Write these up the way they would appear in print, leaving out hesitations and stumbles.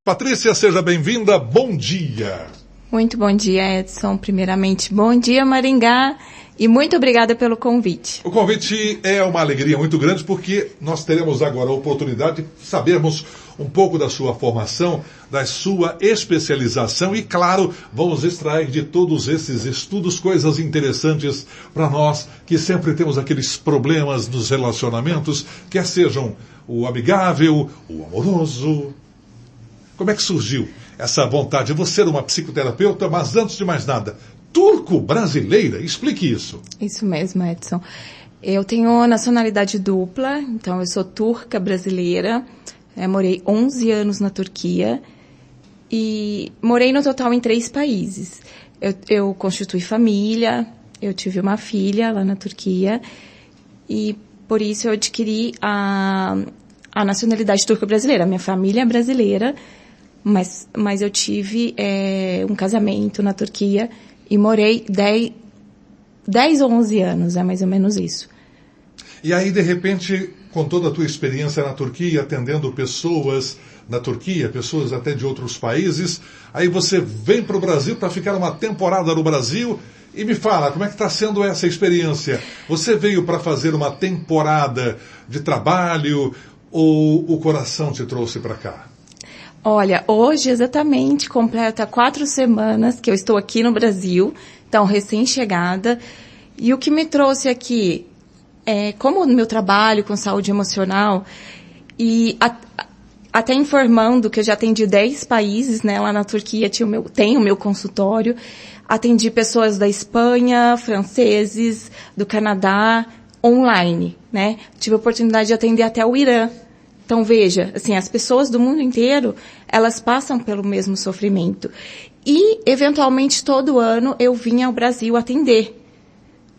Patrícia, seja bem-vinda. Bom dia. Muito bom dia, Edson. Primeiramente, bom dia, Maringá. E muito obrigada pelo convite. O convite é uma alegria muito grande porque nós teremos agora a oportunidade de sabermos um pouco da sua formação, da sua especialização e, claro, vamos extrair de todos esses estudos coisas interessantes para nós que sempre temos aqueles problemas nos relacionamentos, quer sejam o amigável, o amoroso. Como é que surgiu essa vontade? Você era uma psicoterapeuta, mas antes de mais nada, turco-brasileira? Explique isso. Isso mesmo, Edson. Eu tenho nacionalidade dupla, então eu sou turca brasileira. Morei 11 anos na Turquia e morei no total em 3 países. Eu constituí família, eu tive uma filha lá na Turquia e por isso eu adquiri a nacionalidade turco-brasileira. Minha família é brasileira, mas eu tive um casamento na Turquia e morei 10 ou 11 anos, é mais ou menos isso. E aí, de repente, com toda a tua experiência na Turquia, atendendo pessoas na Turquia, pessoas até de outros países, aí você vem para o Brasil para ficar uma temporada no Brasil e me fala, como é que está sendo essa experiência? Você veio para fazer uma temporada de trabalho ou o coração te trouxe para cá? Olha, hoje exatamente completa 4 semanas que eu estou aqui no Brasil, então recém-chegada, e o que me trouxe aqui é como no meu trabalho com saúde emocional, e até informando que eu já atendi 10 países, né, lá na Turquia tem o meu consultório, atendi pessoas da Espanha, franceses, do Canadá, online, né, tive a oportunidade de atender até o Irã. Então, veja, assim, as pessoas do mundo inteiro, elas passam pelo mesmo sofrimento. E, eventualmente, todo ano eu vinha ao Brasil atender.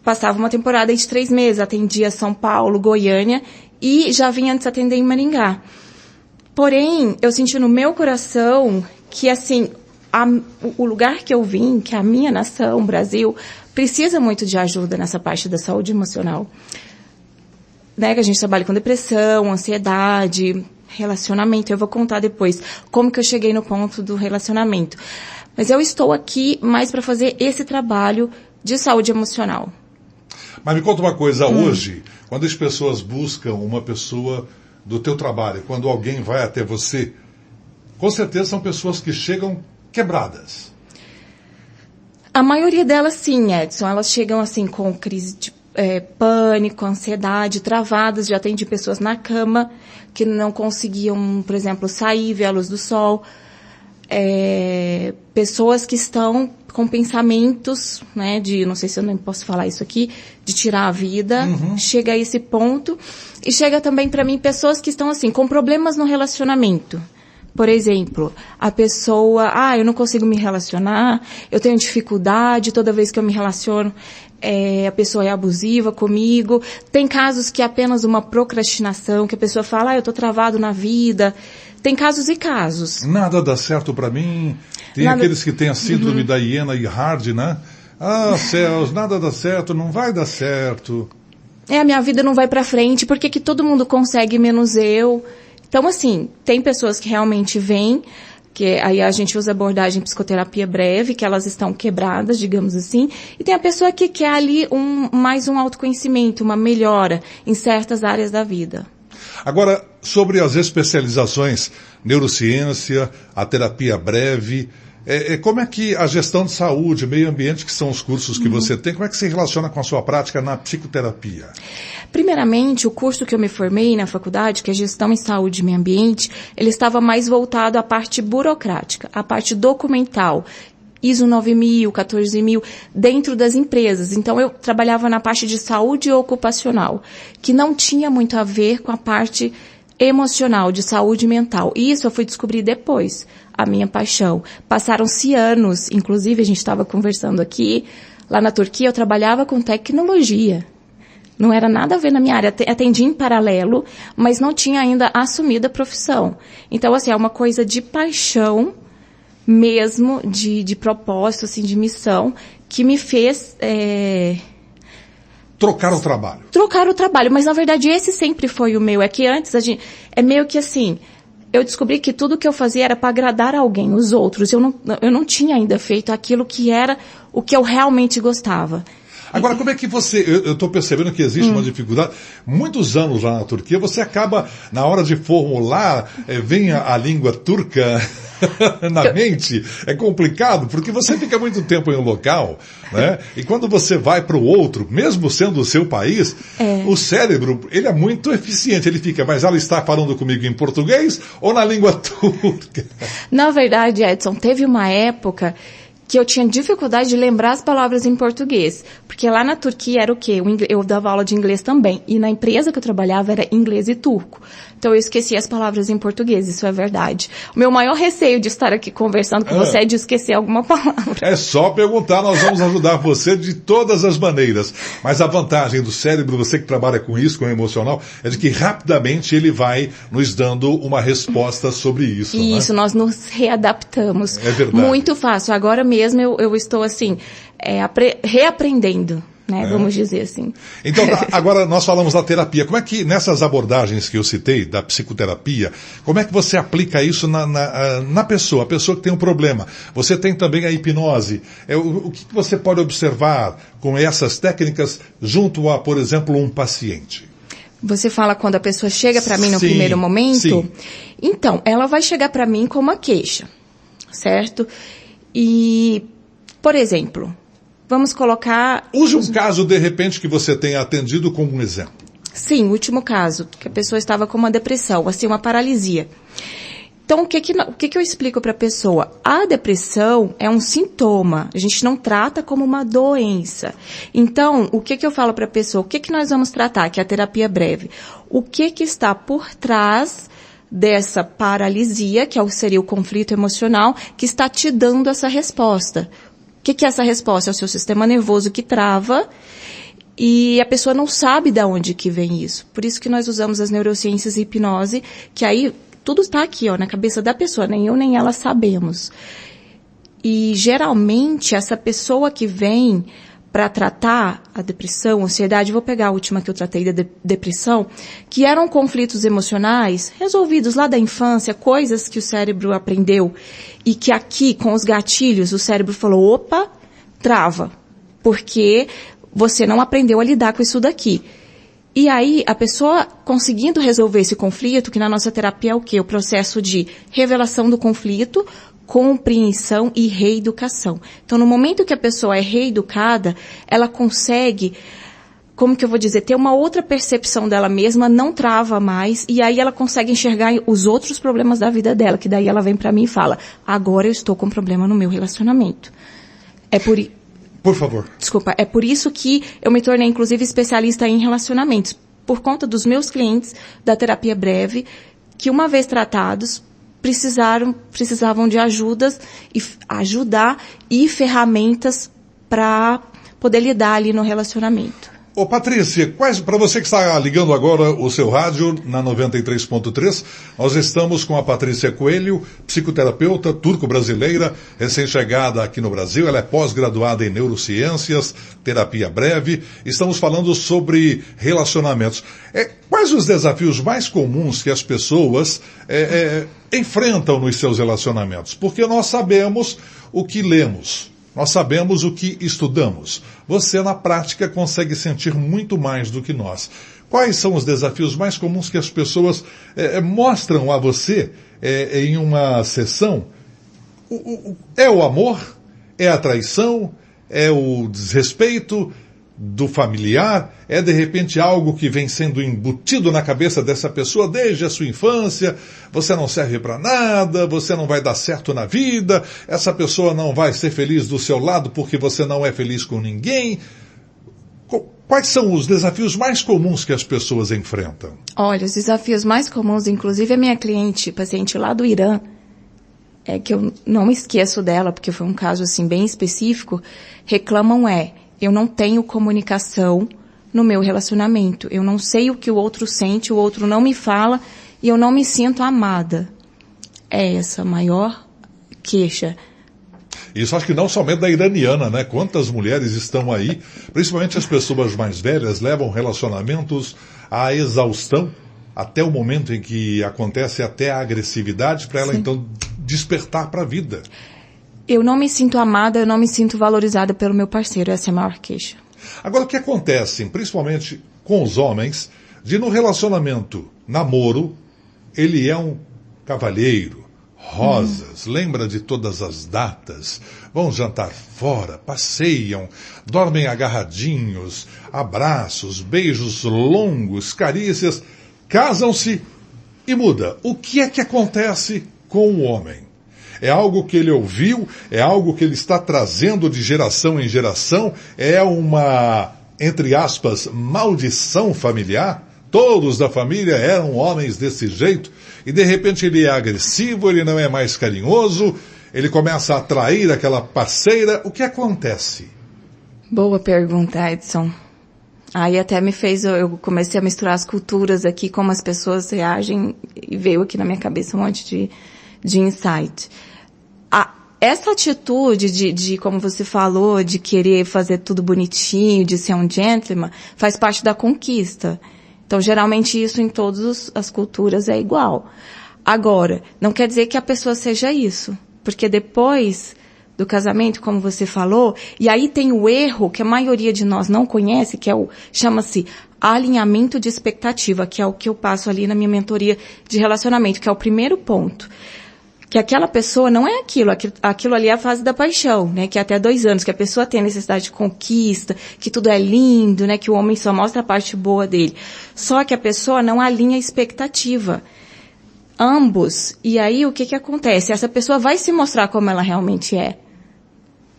Passava uma temporada de 3 meses, atendia São Paulo, Goiânia, e já vinha antes atender em Maringá. Porém, eu senti no meu coração que, assim, o lugar que eu vim, que é a minha nação, Brasil, precisa muito de ajuda nessa parte da saúde emocional. Né, que a gente trabalha com depressão, ansiedade, relacionamento. Eu vou contar depois como que eu cheguei no ponto do relacionamento. Mas eu estou aqui mais para fazer esse trabalho de saúde emocional. Mas me conta uma coisa, hoje, quando as pessoas buscam uma pessoa do teu trabalho, quando alguém vai até você, com certeza são pessoas que chegam quebradas. A maioria delas sim, Edson. Elas chegam assim com crise de pânico, ansiedade, travadas. Já atendi pessoas na cama que não conseguiam, por exemplo, sair, ver a luz do sol. Pessoas que estão com pensamentos, né, de, não sei se eu nem posso falar isso aqui, de tirar a vida. Chega a esse ponto. E chega também para mim pessoas que estão assim, com problemas no relacionamento. Por exemplo, a pessoa, eu não consigo me relacionar, eu tenho dificuldade, toda vez que eu me relaciono, a pessoa é abusiva comigo. Tem casos que é apenas uma procrastinação, que a pessoa fala, eu tô travado na vida. Tem casos e casos. Nada dá certo para mim. Tem aqueles que têm a síndrome da hiena e hard, né? Céus, nada dá certo, não vai dar certo. A minha vida não vai para frente, por que todo mundo consegue menos eu? Então, assim, tem pessoas que realmente vêm, que aí a gente usa abordagem psicoterapia breve, que elas estão quebradas, digamos assim, e tem a pessoa que quer ali mais um autoconhecimento, uma melhora em certas áreas da vida. Agora, sobre as especializações, neurociência, a terapia breve, como é que a gestão de saúde, meio ambiente, que são os cursos que você tem, como é que se relaciona com a sua prática na psicoterapia? Primeiramente, o curso que eu me formei na faculdade, que é Gestão em Saúde e Meio Ambiente, ele estava mais voltado à parte burocrática, à parte documental, ISO 9000, 14000, dentro das empresas. Então, eu trabalhava na parte de saúde ocupacional, que não tinha muito a ver com a parte emocional, de saúde mental. E isso eu fui descobrir depois, a minha paixão. Passaram-se anos, inclusive a gente estava conversando aqui, lá na Turquia eu trabalhava com tecnologia. Não era nada a ver na minha área, atendi em paralelo, mas não tinha ainda assumido a profissão. Então, assim, é uma coisa de paixão mesmo, de propósito, assim, de missão, que me fez... Trocar o trabalho. Trocar o trabalho, mas na verdade esse sempre foi o meu. É que antes, é meio que assim, eu descobri que tudo que eu fazia era para agradar alguém, os outros. Eu não tinha ainda feito aquilo que era o que eu realmente gostava. Agora, como é que você... Eu estou percebendo que existe uma dificuldade. Muitos anos lá na Turquia, você acaba, na hora de formular, vem a língua turca na mente. É complicado, porque você fica muito tempo em um local, né? E quando você vai para o outro, mesmo sendo o seu país, o cérebro, ele é muito eficiente. Ele fica, mas ela está falando comigo em português ou na língua turca? Na verdade, Edson, teve uma época que eu tinha dificuldade de lembrar as palavras em português. Porque lá na Turquia era o quê? Eu dava aula de inglês também. E na empresa que eu trabalhava era inglês e turco. Então eu esqueci as palavras em português, isso é verdade. O meu maior receio de estar aqui conversando com você é de esquecer alguma palavra. É só perguntar, nós vamos ajudar você de todas as maneiras. Mas a vantagem do cérebro, você que trabalha com isso, com o emocional, é de que rapidamente ele vai nos dando uma resposta sobre isso. Isso, né? Nós nos readaptamos. É verdade. Muito fácil. Agora mesmo eu estou assim, reaprendendo. Né, vamos dizer assim. Então, agora nós falamos da terapia. Como é que, nessas abordagens que eu citei, da psicoterapia, como é que você aplica isso na pessoa, a pessoa que tem um problema? Você tem também a hipnose. O que você pode observar com essas técnicas junto a, por exemplo, um paciente? Você fala quando a pessoa chega para mim no Sim, primeiro momento? sim. Então, ela vai chegar para mim com uma queixa, certo? E, por exemplo... Vamos colocar... Use um caso, de repente, que você tenha atendido como um exemplo. Sim, o último caso, que a pessoa estava com uma depressão, assim, uma paralisia. Então, o que eu explico para a pessoa? A depressão é um sintoma, a gente não trata como uma doença. Então, o que eu falo para a pessoa? O que nós vamos tratar, que é a terapia breve? O que está por trás dessa paralisia, que seria o conflito emocional, que está te dando essa resposta? O que é essa resposta? É o seu sistema nervoso que trava e a pessoa não sabe de onde que vem isso. Por isso que nós usamos as neurociências e hipnose, que aí tudo está aqui, ó, na cabeça da pessoa, nem eu nem ela sabemos. E geralmente essa pessoa que vem para tratar a depressão, a ansiedade, vou pegar a última que eu tratei da depressão, que eram conflitos emocionais resolvidos lá da infância, coisas que o cérebro aprendeu e que aqui, com os gatilhos, o cérebro falou, opa, trava, porque você não aprendeu a lidar com isso daqui. E aí, a pessoa conseguindo resolver esse conflito, que na nossa terapia é o quê? O processo de revelação do conflito, compreensão e reeducação. Então, no momento que a pessoa é reeducada, ela consegue, como que eu vou dizer, ter uma outra percepção dela mesma, não trava mais, e aí ela consegue enxergar os outros problemas da vida dela, que daí ela vem pra mim e fala, agora eu estou com um problema no meu relacionamento. Por favor. Desculpa, é por isso que eu me tornei, inclusive, especialista em relacionamentos, por conta dos meus clientes da terapia breve, que uma vez tratados, precisavam de ajudar e ferramentas para poder lidar ali no relacionamento. Ô Patrícia, para você que está ligando agora o seu rádio na 93.3, nós estamos com a Patrícia Coelho, psicoterapeuta turco-brasileira, recém-chegada aqui no Brasil. Ela é pós-graduada em neurociências, terapia breve. Estamos falando sobre relacionamentos. Quais os desafios mais comuns que as pessoas enfrentam nos seus relacionamentos? Porque nós sabemos o que lemos. Nós sabemos o que estudamos. Você, na prática, consegue sentir muito mais do que nós. Quais são os desafios mais comuns que as pessoas mostram a você em uma sessão? É o amor? É a traição? É o desrespeito do familiar? É, de repente, algo que vem sendo embutido na cabeça dessa pessoa desde a sua infância? Você não serve para nada, você não vai dar certo na vida, essa pessoa não vai ser feliz do seu lado porque você não é feliz com ninguém. Quais são os desafios mais comuns que as pessoas enfrentam? Olha, os desafios mais comuns, inclusive a minha paciente lá do Irã, que eu não me esqueço dela, porque foi um caso assim bem específico, reclamam eu não tenho comunicação no meu relacionamento. Eu não sei o que o outro sente, o outro não me fala e eu não me sinto amada. É essa a maior queixa. Isso acho que não somente da iraniana, né? Quantas mulheres estão aí, principalmente as pessoas mais velhas, levam relacionamentos à exaustão, até o momento em que acontece até a agressividade, para ela Sim. então despertar para a vida. Eu não me sinto amada, eu não me sinto valorizada pelo meu parceiro, essa é a maior queixa. Agora, o que acontece, principalmente com os homens, de no relacionamento, namoro, ele é um cavalheiro, rosas, lembra de todas as datas, vão jantar fora, passeiam, dormem agarradinhos, abraços, beijos longos, carícias, casam-se e muda. O que é que acontece com o homem? É algo que ele ouviu? É algo que ele está trazendo de geração em geração? É uma, entre aspas, maldição familiar? Todos da família eram homens desse jeito? E de repente ele é agressivo, ele não é mais carinhoso, ele começa a atrair aquela parceira. O que acontece? Boa pergunta, Edson. Aí até me fez, eu comecei a misturar as culturas aqui, como as pessoas reagem, e veio aqui na minha cabeça um monte de insight. Essa atitude de, como você falou, de querer fazer tudo bonitinho, de ser um gentleman, faz parte da conquista. Então, geralmente, isso em todas as culturas é igual. Agora, não quer dizer que a pessoa seja isso. Porque depois do casamento, como você falou, e aí tem o erro que a maioria de nós não conhece, que é chama-se alinhamento de expectativa, que é o que eu passo ali na minha mentoria de relacionamento, que é o primeiro ponto. Que aquela pessoa não é aquilo ali é a fase da paixão, né, que é até 2 anos, que a pessoa tem a necessidade de conquista, que tudo é lindo, né, que o homem só mostra a parte boa dele. Só que a pessoa não alinha a expectativa. Ambos, e aí o que acontece? Essa pessoa vai se mostrar como ela realmente é,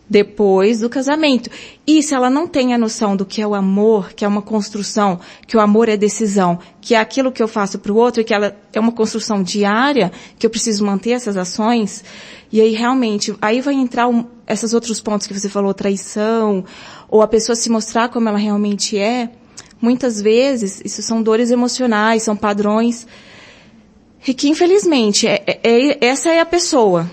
depois do casamento. E se ela não tem a noção do que é o amor, que é uma construção, que o amor é decisão, que é aquilo que eu faço para o outro, e que ela é uma construção diária, que eu preciso manter essas ações, e aí realmente, aí vai entrar esses outros pontos que você falou, traição, ou a pessoa se mostrar como ela realmente é. Muitas vezes, isso são dores emocionais, são padrões, e que infelizmente, essa é a pessoa.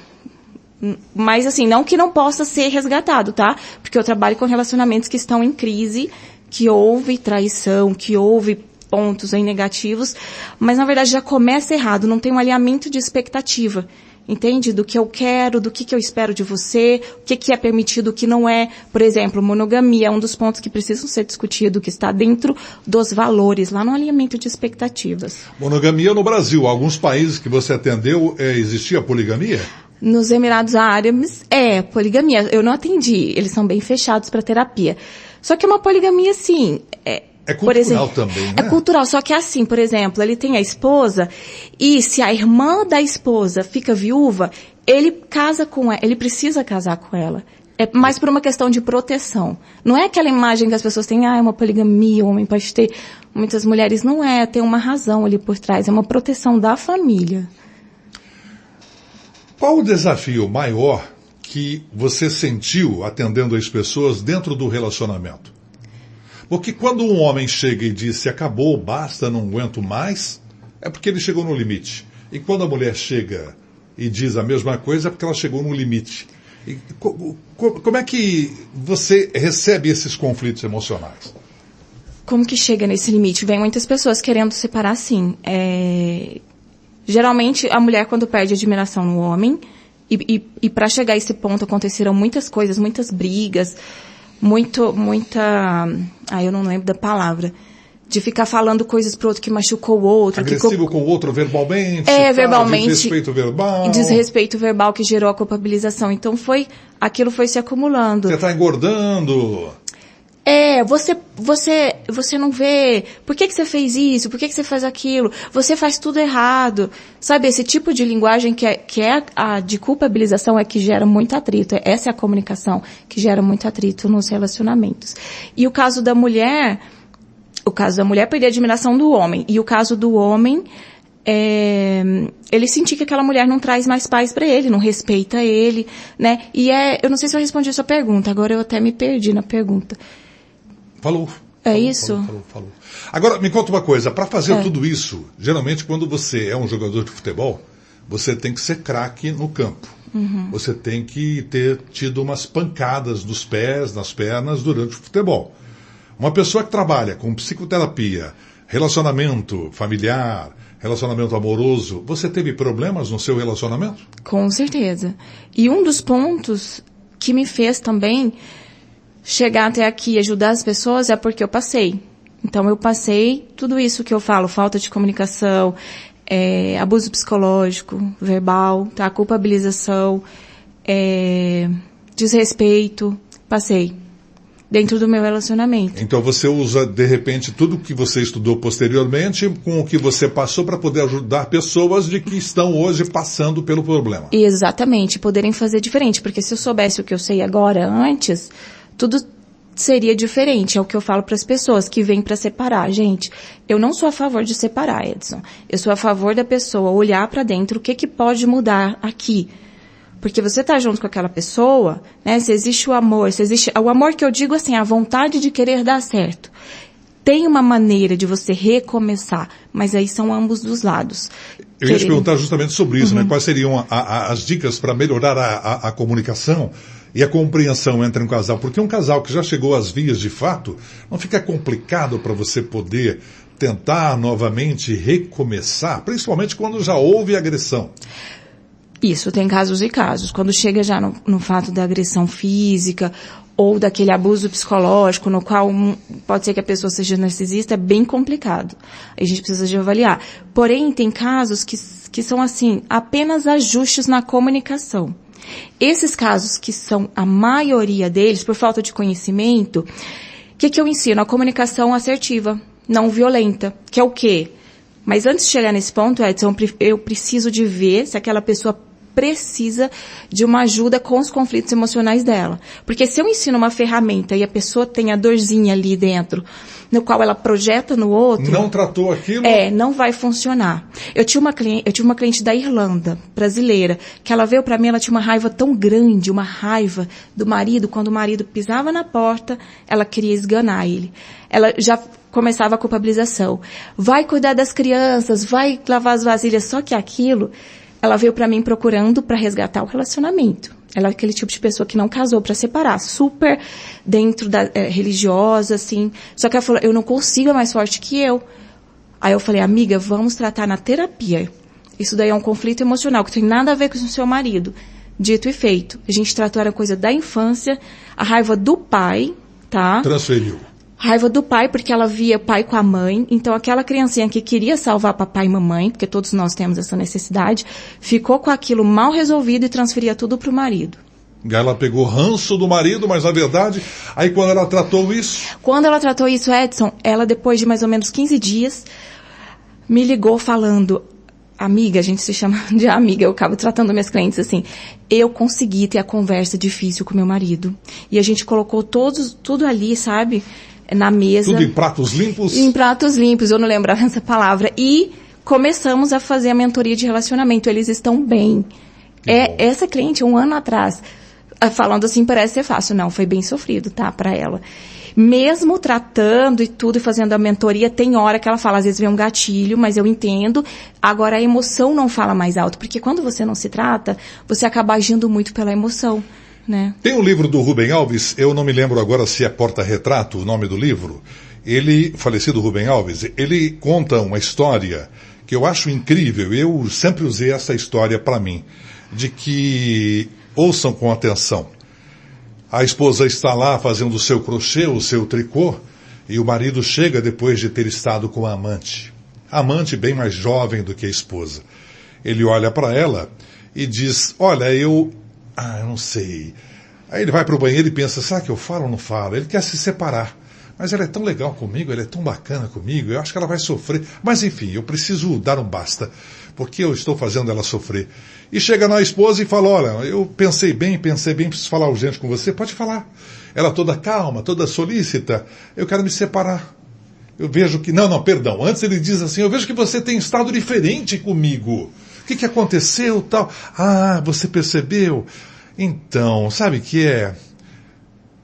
Mas assim, não que não possa ser resgatado, tá? Porque eu trabalho com relacionamentos que estão em crise, que houve traição, que houve pontos aí negativos, mas na verdade já começa errado, não tem um alinhamento de expectativa, entende? Do que eu quero, do que eu espero de você, o que é permitido, o que não é. Por exemplo, monogamia é um dos pontos que precisam ser discutidos, que está dentro dos valores, lá no alinhamento de expectativas. Monogamia no Brasil, alguns países que você atendeu, existia poligamia? Nos Emirados Árabes, poligamia. Eu não atendi, eles são bem fechados para terapia. Só que é uma poligamia, assim... É cultural também, né? É cultural, só que é assim, por exemplo, ele tem a esposa, e se a irmã da esposa fica viúva, ele casa com ela, ele precisa casar com ela. É mais por uma questão de proteção. Não é aquela imagem que as pessoas têm, é uma poligamia, o homem pode ter. Muitas mulheres não tem uma razão ali por trás, é uma proteção da família. Qual o desafio maior que você sentiu atendendo as pessoas dentro do relacionamento? Porque quando um homem chega e diz, acabou, basta, não aguento mais, é porque ele chegou no limite. E quando a mulher chega e diz a mesma coisa, é porque ela chegou no limite. E como é que você recebe esses conflitos emocionais? Como que chega nesse limite? Vem muitas pessoas querendo separar, sim. Geralmente, a mulher, quando perde admiração no homem, e para chegar a esse ponto aconteceram muitas coisas, muitas brigas, eu não lembro da palavra, de ficar falando coisas pro outro que machucou o outro. Agressivo com o outro verbalmente. Verbalmente. Desrespeito verbal. Desrespeito verbal que gerou a culpabilização. Então aquilo foi se acumulando. Você está engordando. Você não vê, por que você fez isso, por que você faz aquilo, você faz tudo errado, sabe, esse tipo de linguagem que é a de culpabilização é que gera muito atrito, essa é a comunicação que gera muito atrito nos relacionamentos. E o caso da mulher perder a admiração do homem, e o caso do homem, ele sentir que aquela mulher não traz mais paz para ele, não respeita ele, né, eu não sei se eu respondi a sua pergunta, agora eu até me perdi na pergunta. Falou. Isso? Falou. Agora, me conta uma coisa. Para fazer tudo isso, geralmente quando você é um jogador de futebol, você tem que ser craque no campo. Uhum. Você tem que ter tido umas pancadas nos pés, nas pernas, durante o futebol. Uma pessoa que trabalha com psicoterapia, relacionamento familiar, relacionamento amoroso, você teve problemas no seu relacionamento? Com certeza. E um dos pontos que me fez também chegar até aqui e ajudar as pessoas é porque eu passei. Então, eu passei tudo isso que eu falo, falta de comunicação, abuso psicológico, verbal, tá? Culpabilização, desrespeito, passei dentro do meu relacionamento. Então você usa, de repente, tudo que você estudou posteriormente com o que você passou para poder ajudar pessoas de que estão hoje passando pelo problema. Exatamente, poderem fazer diferente, porque se eu soubesse o que eu sei agora antes, tudo seria diferente. É o que eu falo para as pessoas que vêm para separar. Gente, eu não sou a favor de separar, Edson. Eu sou a favor da pessoa olhar para dentro o que pode mudar aqui. Porque você tá junto com aquela pessoa, né? Se existe o amor, o amor que eu digo assim, a vontade de querer dar certo. Tem uma maneira de você recomeçar, mas aí são ambos os lados. Eu ia te perguntar justamente sobre isso, né? Quais seriam as dicas para melhorar a comunicação e a compreensão entre um casal? Porque um casal que já chegou às vias de fato, não fica complicado para você poder tentar novamente recomeçar, principalmente quando já houve agressão. Isso, tem casos e casos. Quando chega já no fato da agressão física ou daquele abuso psicológico, no qual pode ser que a pessoa seja narcisista, é bem complicado. A gente precisa de avaliar. Porém, tem casos que são, assim, apenas ajustes na comunicação. Esses casos que são a maioria deles, por falta de conhecimento, o que eu ensino? A comunicação assertiva, não violenta, que é o quê? Mas antes de chegar nesse ponto, Edson, eu preciso de ver se aquela pessoa precisa de uma ajuda com os conflitos emocionais dela. Porque se eu ensino uma ferramenta e a pessoa tem a dorzinha ali dentro, no qual ela projeta no outro... Não tratou aquilo? Não vai funcionar. Eu tive uma cliente da Irlanda, brasileira, que ela veio pra mim, ela tinha uma raiva tão grande, uma raiva do marido, quando o marido pisava na porta, ela queria esganar ele. Ela já começava a culpabilização. Vai cuidar das crianças, vai lavar as vasilhas, só que aquilo... Ela veio pra mim procurando pra resgatar o relacionamento. Ela é aquele tipo de pessoa que não casou pra separar. Super dentro da religiosa, assim. Só que ela falou, eu não consigo, é mais forte que eu. Aí eu falei, amiga, vamos tratar na terapia. Isso daí é um conflito emocional, que tem nada a ver com o seu marido. Dito e feito. A gente tratou a coisa da infância, a raiva do pai, tá? Transferiu. Raiva do pai, porque ela via pai com a mãe. Então, aquela criancinha que queria salvar papai e mamãe, porque todos nós temos essa necessidade, ficou com aquilo mal resolvido e transferia tudo pro marido. Ela pegou ranço do marido, mas na verdade, aí quando ela tratou isso... Quando ela tratou isso, Edson, ela depois de mais ou menos 15 dias, me ligou falando... Amiga, a gente se chama de amiga, eu acabo tratando minhas clientes assim. Eu consegui ter a conversa difícil com meu marido. E a gente colocou tudo ali, sabe... na mesa. Tudo em pratos limpos? Em pratos limpos, eu não lembrava essa palavra. E começamos a fazer a mentoria de relacionamento. Eles estão bem. Essa cliente, 1 ano atrás, falando assim, parece ser fácil. Não, foi bem sofrido, tá, pra ela. Mesmo tratando e tudo, e fazendo a mentoria, tem hora que ela fala, às vezes vem um gatilho, mas eu entendo. Agora, a emoção não fala mais alto. Porque quando você não se trata, você acaba agindo muito pela emoção. Né? Tem um livro do Rubem Alves, eu não me lembro agora se é Porta-Retrato, o nome do livro. Ele, falecido Rubem Alves, ele conta uma história que eu acho incrível. Eu sempre usei essa história para mim, de que, ouçam com atenção, a esposa está lá fazendo o seu crochê, o seu tricô, e o marido chega depois de ter estado com a amante. A amante bem mais jovem do que a esposa. Ele olha para ela e diz, olha, eu não sei. Aí ele vai para o banheiro e pensa, será que eu falo ou não falo? Ele quer se separar. Mas ela é tão legal comigo, ela é tão bacana comigo, eu acho que ela vai sofrer. Mas enfim, eu preciso dar um basta, porque eu estou fazendo ela sofrer. E chega na esposa e fala, olha, eu pensei bem, preciso falar urgente com você, pode falar. Ela toda calma, toda solícita, eu quero me separar. Eu vejo que... Não, perdão, antes ele diz assim, eu vejo que você tem estado diferente comigo. O que aconteceu, tal? Ah, você percebeu? Então, sabe o que é?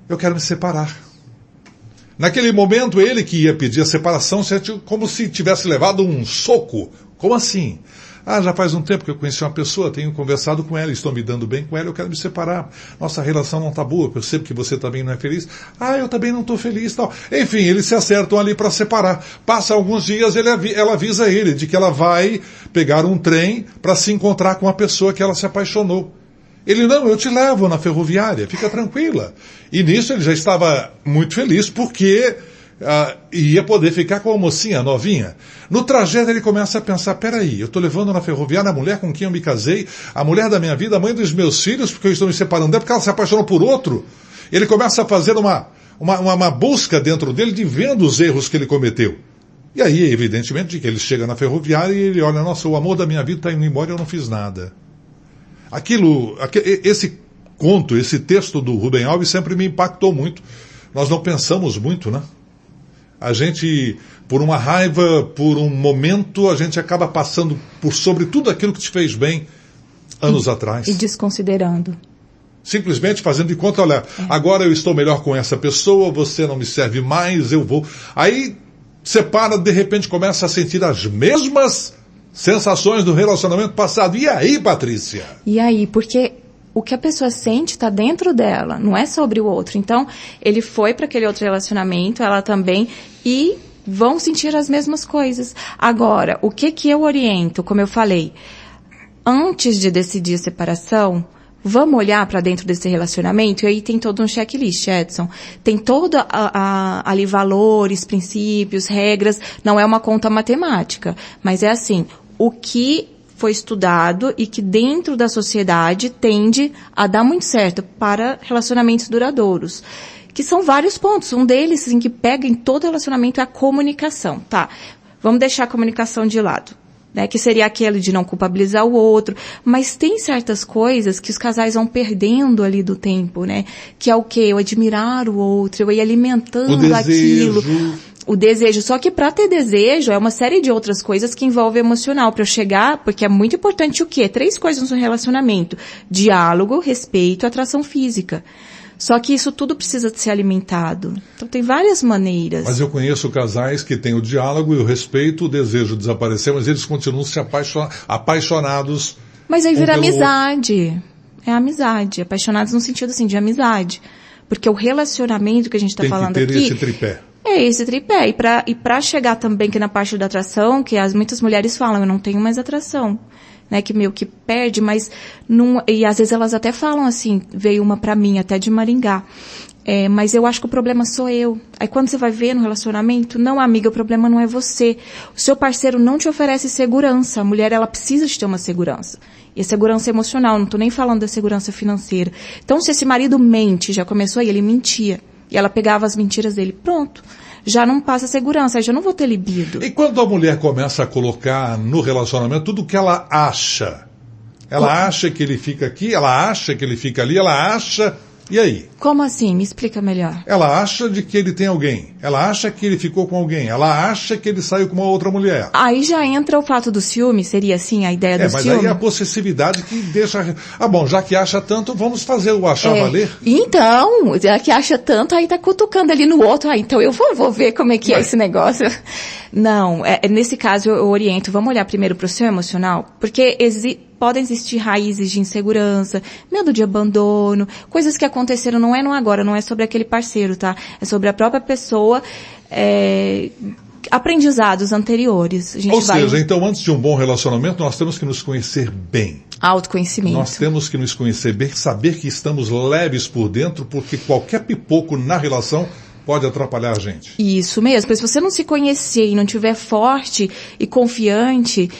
Eu quero me separar. Naquele momento, ele que ia pedir a separação, como se tivesse levado um soco. Como assim? Já faz um tempo que eu conheci uma pessoa, tenho conversado com ela, estou me dando bem com ela, eu quero me separar. Nossa relação não está boa, eu percebo que você também não é feliz. Eu também não estou feliz, tal. Enfim, eles se acertam ali para separar. Passa alguns dias, ela avisa ele de que ela vai pegar um trem para se encontrar com a pessoa que ela se apaixonou. Ele, não, eu te levo na ferroviária, fica tranquila. E nisso ele já estava muito feliz, porque ia poder ficar com a mocinha novinha. No trajeto ele começa a pensar, peraí, eu estou levando na ferroviária a mulher com quem eu me casei, a mulher da minha vida, a mãe dos meus filhos, porque eu estou me separando dela, porque ela se apaixonou por outro. Ele começa a fazer uma busca dentro dele de vendo os erros que ele cometeu. E aí, evidentemente, que ele chega na ferroviária e ele olha, nossa, o amor da minha vida está indo embora e eu não fiz nada. Esse conto, esse texto do Rubem Alves sempre me impactou muito. Nós não pensamos muito, né? A gente, por uma raiva, por um momento, a gente acaba passando por sobre tudo aquilo que te fez bem anos atrás. E desconsiderando. Simplesmente fazendo de conta, olha, agora eu estou melhor com essa pessoa, você não me serve mais, eu vou. Aí, separa, de repente começa a sentir as mesmas sensações do relacionamento passado. E aí, Patrícia? E aí, porque o que a pessoa sente está dentro dela, não é sobre o outro. Então, ele foi para aquele outro relacionamento, ela também, e vão sentir as mesmas coisas. Agora, o que eu oriento, como eu falei, antes de decidir a separação, vamos olhar para dentro desse relacionamento, e aí tem todo um checklist, Edson. Tem todo ali valores, princípios, regras, não é uma conta matemática, mas é assim, o que foi estudado e que dentro da sociedade tende a dar muito certo para relacionamentos duradouros. Que são vários pontos. Um deles, assim, que pega em todo relacionamento é a comunicação. Tá, vamos deixar a comunicação de lado, né? Que seria aquele de não culpabilizar o outro. Mas tem certas coisas que os casais vão perdendo ali do tempo, né? Que é o quê? Eu admirar o outro, eu ir alimentando aquilo. O desejo, só que para ter desejo é uma série de outras coisas que envolve emocional. Para eu chegar, porque é muito importante o quê? 3 coisas no relacionamento: diálogo, respeito, atração física. Só que isso tudo precisa ser alimentado. Então tem várias maneiras. Mas eu conheço casais que têm o diálogo e o respeito, o desejo desapareceu, mas eles continuam se apaixonados. Mas aí vira amizade. É amizade. Apaixonados no sentido assim, de amizade. Porque o relacionamento que a gente está falando aqui... Tem que ter esse tripé. É esse tripé. E pra chegar também que na parte da atração, que muitas mulheres falam, eu não tenho mais atração, né, que meio que perde, mas não, e às vezes elas até falam assim, veio uma pra mim, até de Maringá, mas eu acho que o problema sou eu. Aí quando você vai ver no relacionamento, não, amiga, o problema não é você. O seu parceiro não te oferece segurança. A mulher, ela precisa de ter uma segurança. E a segurança emocional, não tô nem falando da segurança financeira. Então, se esse marido mente, já começou aí, ele mentia. E ela pegava as mentiras dele, pronto. Já não passa segurança, aí já não vou ter libido. E quando a mulher começa a colocar no relacionamento tudo que ela acha? Ela acha que ele fica aqui, ela acha que ele fica ali, ela acha... E aí? Como assim? Me explica melhor. Ela acha de que ele tem alguém. Ela acha que ele ficou com alguém. Ela acha que ele saiu com uma outra mulher. Aí já entra o fato do ciúme, seria assim a ideia do ciúme? Mas aí é a possessividade que deixa... bom, já que acha tanto, vamos fazer o achar valer? Então, já que acha tanto, aí tá cutucando ali no outro. Então eu vou ver como é que é esse negócio. Não, nesse caso eu oriento, vamos olhar primeiro pro seu emocional, porque podem existir raízes de insegurança, medo de abandono, coisas que aconteceram não é no agora, não é sobre aquele parceiro, tá? É sobre a própria pessoa, aprendizados anteriores. Ou seja, então antes de um bom relacionamento, nós temos que nos conhecer bem. Autoconhecimento. Nós temos que nos conhecer bem, saber que estamos leves por dentro, porque qualquer pipoco na relação pode atrapalhar a gente. Isso mesmo, porque se você não se conhecer e não estiver forte e confiante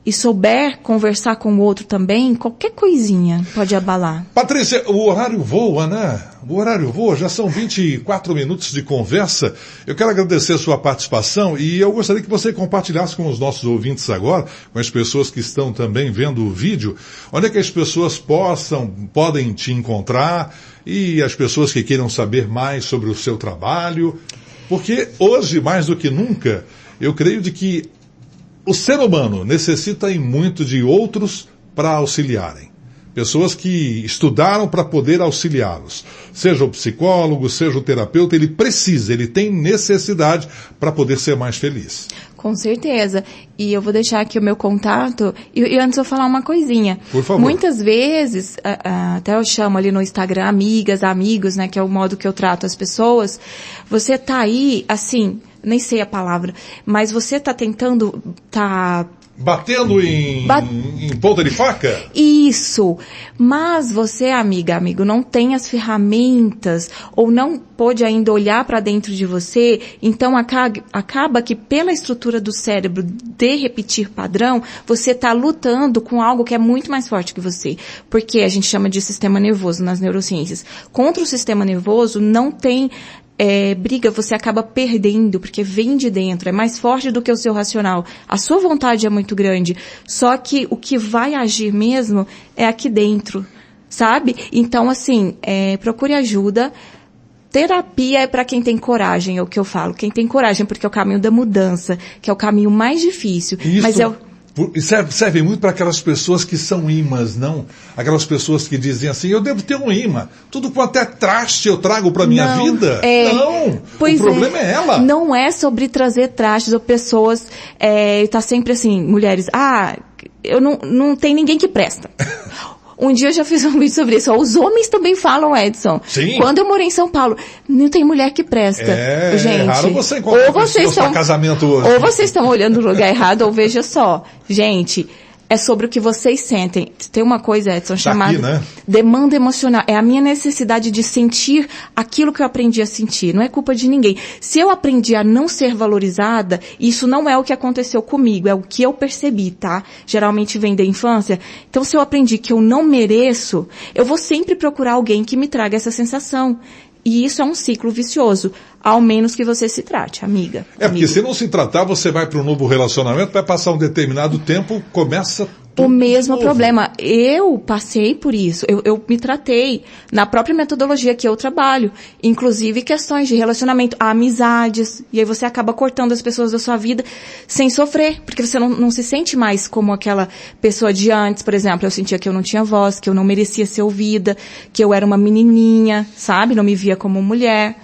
e souber conversar com o outro também, qualquer coisinha pode abalar. Patrícia, o horário voa, né? O horário voa, já são 24 minutos de conversa. Eu quero agradecer a sua participação e eu gostaria que você compartilhasse com os nossos ouvintes agora, com as pessoas que estão também vendo o vídeo, onde é que as pessoas podem te encontrar e as pessoas que queiram saber mais sobre o seu trabalho. Porque hoje, mais do que nunca, eu creio de que o ser humano necessita muito de outros para auxiliarem. pessoas que estudaram para poder auxiliá-los. Seja o psicólogo, seja o terapeuta, ele precisa, ele tem necessidade para poder ser mais feliz. Com certeza. E eu vou deixar aqui o meu contato. E antes eu vou falar uma coisinha. Por favor. Muitas vezes, até eu chamo ali no Instagram amigas, amigos, né, que é o modo que eu trato as pessoas. Você tá aí, assim, nem sei a palavra, mas você tá tentando, Batendo em ponta de faca? Isso. Mas você, amiga, amigo, não tem as ferramentas ou não pôde ainda olhar para dentro de você, então acaba que pela estrutura do cérebro de repetir padrão, você está lutando com algo que é muito mais forte que você. Porque a gente chama de sistema nervoso nas neurociências. Contra o sistema nervoso não tem briga, você acaba perdendo, porque vem de dentro, é mais forte do que o seu racional. A sua vontade é muito grande, só que o que vai agir mesmo é aqui dentro, sabe? Então, assim, procure ajuda. Terapia é para quem tem coragem, é o que eu falo. Quem tem coragem, porque é o caminho da mudança, que é o caminho mais difícil. Isso. Mas serve muito para aquelas pessoas que são imãs, não? Aquelas pessoas que dizem assim, eu devo ter um imã. Tudo quanto é traste eu trago para minha vida. Não, o problema é ela. Não é sobre trazer trastes ou pessoas, tá sempre assim, mulheres, eu não tem ninguém que presta. Um dia eu já fiz um vídeo sobre isso. Os homens também falam, Edson. Sim. Quando eu morei em São Paulo, não tem mulher que presta. Gente, raro você encontrar pessoas para casamento hoje. Ou vocês estão olhando no lugar errado, ou veja só. Gente, é sobre o que vocês sentem. Tem uma coisa, Edson, chamada demanda emocional. É a minha necessidade de sentir aquilo que eu aprendi a sentir. Não é culpa de ninguém. Se eu aprendi a não ser valorizada, isso não é o que aconteceu comigo, é o que eu percebi, tá? Geralmente vem da infância. Então, se eu aprendi que eu não mereço, eu vou sempre procurar alguém que me traga essa sensação. E isso é um ciclo vicioso, ao menos que você se trate, amiga. Porque se não se tratar, você vai para um novo relacionamento, vai passar um determinado tempo, começa tudo o mesmo novo. problema. Eu passei por isso, eu me tratei na própria metodologia que eu trabalho, inclusive questões de relacionamento, amizades, e aí você acaba cortando as pessoas da sua vida sem sofrer, porque você não se sente mais como aquela pessoa de antes. Por exemplo, eu sentia que eu não tinha voz, que eu não merecia ser ouvida, que eu era uma menininha, sabe? Não me via como mulher.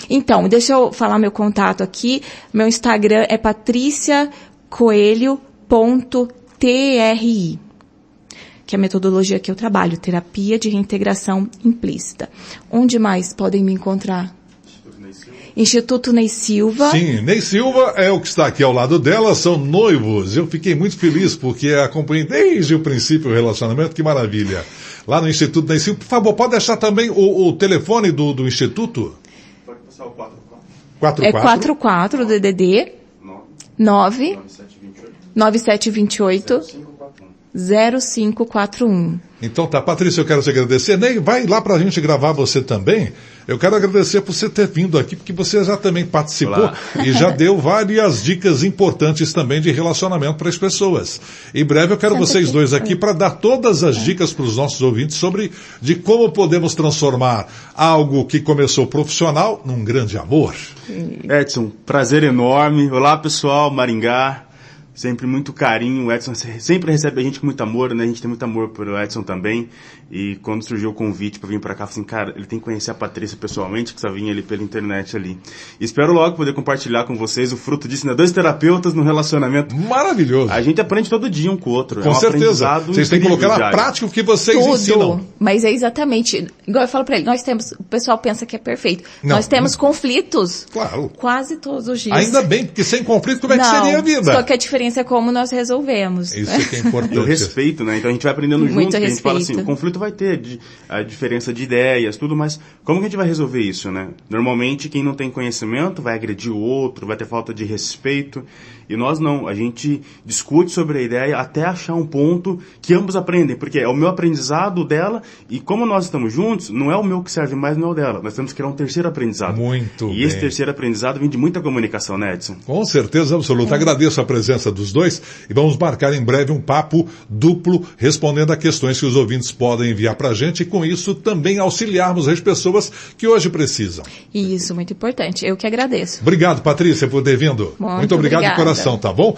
Então, deixa eu falar meu contato aqui. Meu Instagram é patriciacoelho.tri, que é a metodologia que eu trabalho, terapia de reintegração implícita. Onde mais podem me encontrar? Instituto Ney Silva. Sim, Ney Silva é o que está aqui ao lado dela, são noivos. Eu fiquei muito feliz porque acompanhei desde o princípio o relacionamento, que maravilha. Lá no Instituto Ney Silva, por favor, pode deixar também o telefone do Instituto? Pode passar o 44. 44? É 44 DDD 9 9728 0541. Então tá, Patrícia, eu quero te agradecer. Ney, vai lá pra gente gravar você também. Eu quero agradecer por você ter vindo aqui, porque você já também participou. Olá. E já deu várias dicas importantes também de relacionamento para as pessoas. Em breve eu quero vocês dois aqui para dar todas as dicas para os nossos ouvintes sobre de como podemos transformar algo que começou profissional num grande amor. Edson, prazer enorme. Olá, pessoal, Maringá. Sempre muito carinho, o Edson sempre recebe a gente com muito amor, né? A gente tem muito amor pelo Edson também. E quando surgiu o convite para vir para cá, eu falei assim, cara, ele tem que conhecer a Patrícia pessoalmente, que só vinha ali pela internet ali. E espero logo poder compartilhar com vocês o fruto disso, né? 2 terapeutas no relacionamento. Maravilhoso. A gente aprende todo dia um com o outro. Com certeza. Vocês têm que colocar na prática o que vocês ensinam. Mas é exatamente, igual eu falo para ele, o pessoal pensa que é perfeito. Nós temos conflitos. Claro. Quase todos os dias. Ainda bem, porque sem conflito, como é que seria a vida? Só que a diferença é como nós resolvemos. Isso é que é importante. O respeito, né? Então a gente vai aprendendo junto, muito a gente fala assim, respeito. o conflito vai ter a diferença de ideias, tudo, mas como que a gente vai resolver isso, né? Normalmente quem não tem conhecimento vai agredir o outro, vai ter falta de respeito, e nós não, a gente discute sobre a ideia até achar um ponto que ambos aprendem, porque é o meu aprendizado dela, e como nós estamos juntos, não é o meu que serve mais, não é o dela, nós temos que criar um terceiro aprendizado. Muito bem. E esse terceiro aprendizado vem de muita comunicação, né, Edson? Com certeza absoluta. Agradeço a presença dos dois e vamos marcar em breve um papo duplo respondendo a questões que os ouvintes podem enviar pra gente e com isso também auxiliarmos as pessoas que hoje precisam. Isso, muito importante. Eu que agradeço. Obrigado, Patrícia, por ter vindo. Muito obrigado de obrigada. coração, tá bom?